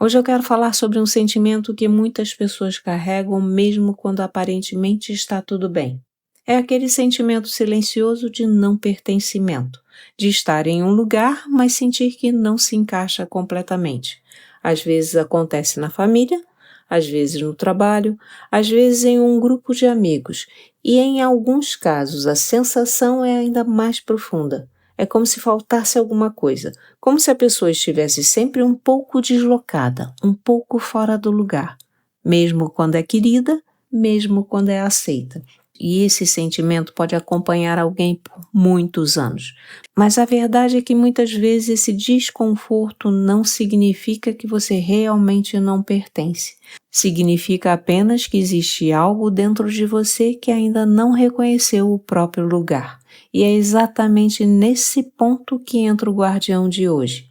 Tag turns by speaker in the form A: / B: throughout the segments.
A: Hoje eu quero falar sobre um sentimento que muitas pessoas carregam mesmo quando aparentemente está tudo bem. É aquele sentimento silencioso de não pertencimento, de estar em um lugar, mas sentir que não se encaixa completamente. Às vezes acontece na família, às vezes no trabalho, às vezes em um grupo de amigos, e em alguns casos a sensação é ainda mais profunda. É como se faltasse alguma coisa, como se a pessoa estivesse sempre um pouco deslocada, um pouco fora do lugar, mesmo quando é querida, mesmo quando é aceita. E esse sentimento pode acompanhar alguém por muitos anos. Mas a verdade é que muitas vezes esse desconforto não significa que você realmente não pertence. Significa apenas que existe algo dentro de você que ainda não reconheceu o próprio lugar. E é exatamente nesse ponto que entra o guardião de hoje.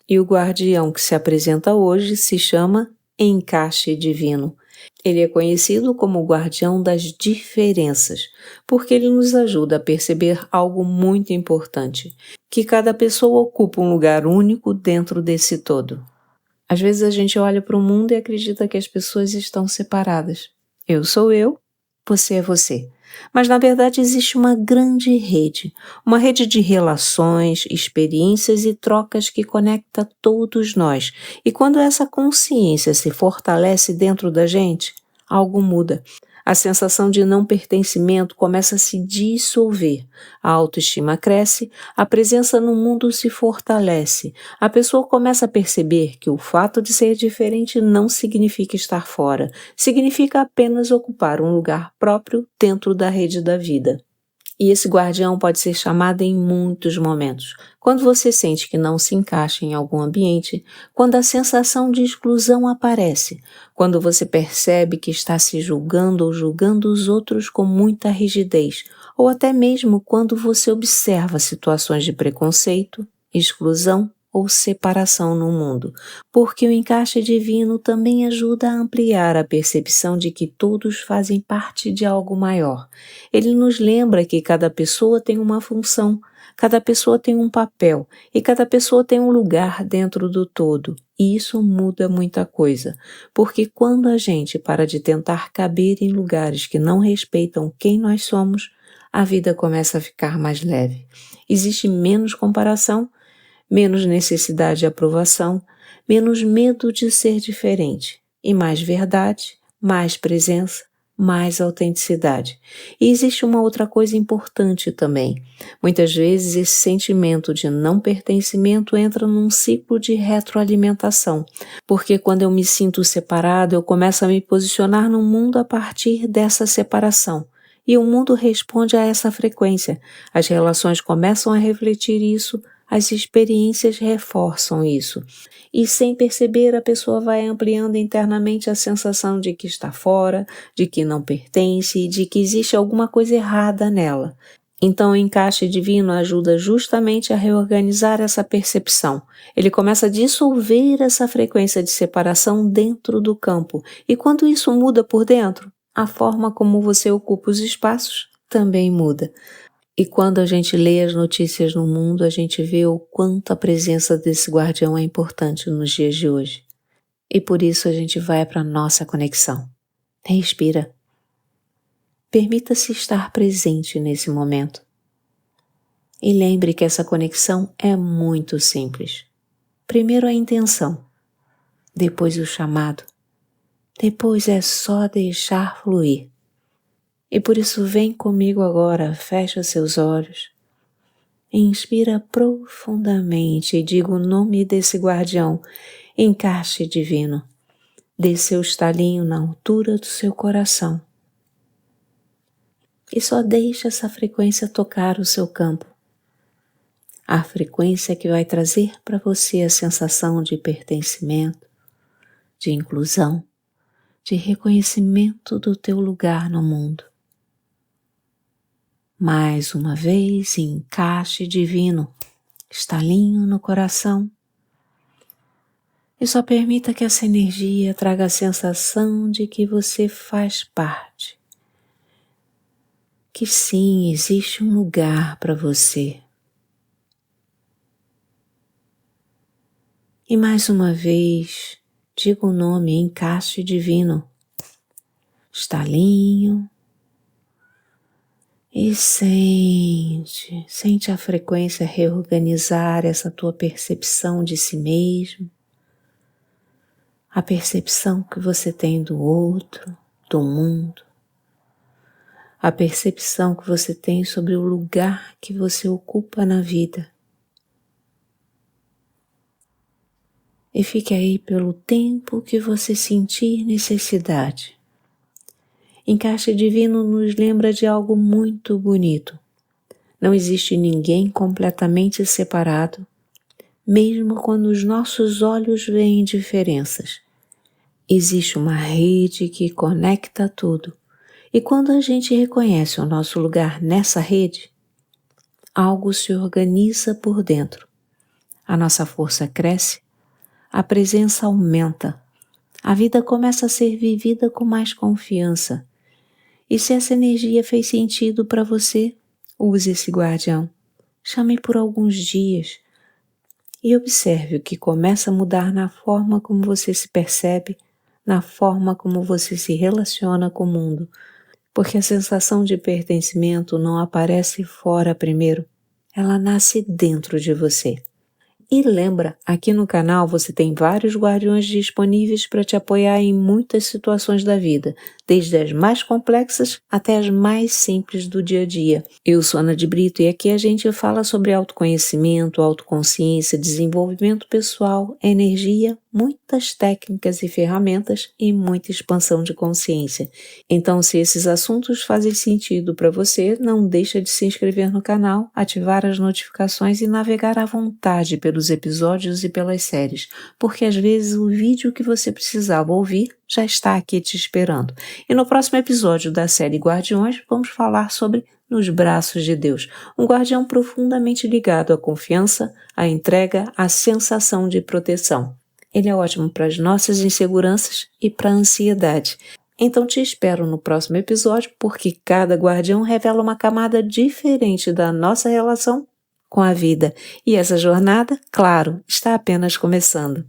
A: E o guardião que se apresenta hoje se chama Encaixe Divino. Ele é conhecido como o guardião das diferenças, porque ele nos ajuda a perceber algo muito importante, que cada pessoa ocupa um lugar único dentro desse todo. Às vezes a gente olha para o mundo e acredita que as pessoas estão separadas. Eu sou eu, você é você. Mas na verdade existe uma rede de relações, experiências e trocas que conecta todos nós. E quando essa consciência se fortalece dentro da gente, algo muda. A sensação de não pertencimento começa a se dissolver, a autoestima cresce, a presença no mundo se fortalece. A pessoa começa a perceber que o fato de ser diferente não significa estar fora, significa apenas ocupar um lugar próprio dentro da rede da vida. E esse guardião pode ser chamado em muitos momentos. Quando você sente que não se encaixa em algum ambiente, quando a sensação de exclusão aparece, quando você percebe que está se julgando ou julgando os outros com muita rigidez, ou até mesmo quando você observa situações de preconceito, exclusão ou separação no mundo, porque o encaixe divino também ajuda a ampliar a percepção de que todos fazem parte de algo maior. Ele nos lembra que cada pessoa tem uma função, cada pessoa tem um papel e cada pessoa tem um lugar dentro do todo. E isso muda muita coisa, porque quando a gente para de tentar caber em lugares que não respeitam quem nós somos, a vida começa a ficar mais leve. Existe menos comparação, menos necessidade de aprovação, menos medo de ser diferente e mais verdade, mais presença, mais autenticidade. E existe uma outra coisa importante também. Muitas vezes esse sentimento de não pertencimento entra num ciclo de retroalimentação, porque quando eu me sinto separado, eu começo a me posicionar no mundo a partir dessa separação. E o mundo responde a essa frequência. As relações começam a refletir isso, as experiências reforçam isso. E sem perceber, a pessoa vai ampliando internamente a sensação de que está fora, de que não pertence e de que existe alguma coisa errada nela. Então o encaixe divino ajuda justamente a reorganizar essa percepção. Ele começa a dissolver essa frequência de separação dentro do campo. E quando isso muda por dentro, a forma como você ocupa os espaços também muda. E quando a gente lê as notícias no mundo, a gente vê o quanto a presença desse guardião é importante nos dias de hoje. E por isso a gente vai para a nossa conexão. Respira. Permita-se estar presente nesse momento. E lembre que essa conexão é muito simples. Primeiro a intenção, depois o chamado, depois é só deixar fluir. E por isso vem comigo agora, fecha seus olhos. Inspira profundamente e diga o nome desse guardião, encaixe divino. Dê seu estalinho na altura do seu coração. E só deixe essa frequência tocar o seu campo. A frequência que vai trazer para você a sensação de pertencimento, de inclusão, de reconhecimento do teu lugar no mundo. Mais uma vez, encaixe divino, estalinho no coração. E só permita que essa energia traga a sensação de que você faz parte. Que sim, existe um lugar para você. E mais uma vez, Diga o nome Encaixe Divino. Estalinho. E sente a frequência reorganizar essa tua percepção de si mesmo, a percepção que você tem do outro, do mundo, a percepção que você tem sobre o lugar que você ocupa na vida. E fique aí pelo tempo que você sentir necessidade. Encaixe Divino nos lembra de algo muito bonito. Não existe ninguém completamente separado, mesmo quando os nossos olhos veem diferenças. Existe uma rede que conecta tudo, e quando a gente reconhece o nosso lugar nessa rede, algo se organiza por dentro. A nossa força cresce, a presença aumenta, a vida começa a ser vivida com mais confiança. E se essa energia fez sentido para você, use esse guardião. Chame por alguns dias e observe o que começa a mudar na forma como você se percebe, na forma como você se relaciona com o mundo. Porque a sensação de pertencimento não aparece fora primeiro, ela nasce dentro de você. E lembra, aqui no canal você tem vários guardiões disponíveis para te apoiar em muitas situações da vida, desde as mais complexas até as mais simples do dia a dia. Eu sou Ana de Brito e aqui a gente fala sobre autoconhecimento, autoconsciência, desenvolvimento pessoal, energia, muitas técnicas e ferramentas e muita expansão de consciência. Então, se esses assuntos fazem sentido para você, não deixa de se inscrever no canal, ativar as notificações e navegar à vontade pelos episódios e pelas séries, porque às vezes o vídeo que você precisava ouvir já está aqui te esperando. E no próximo episódio da série Guardiões, vamos falar sobre Nos Braços de Deus, um guardião profundamente ligado à confiança, à entrega, à sensação de proteção. Ele é ótimo para as nossas inseguranças e para a ansiedade. Então te espero no próximo episódio, porque cada guardião revela uma camada diferente da nossa relação com a vida. E essa jornada, claro, está apenas começando.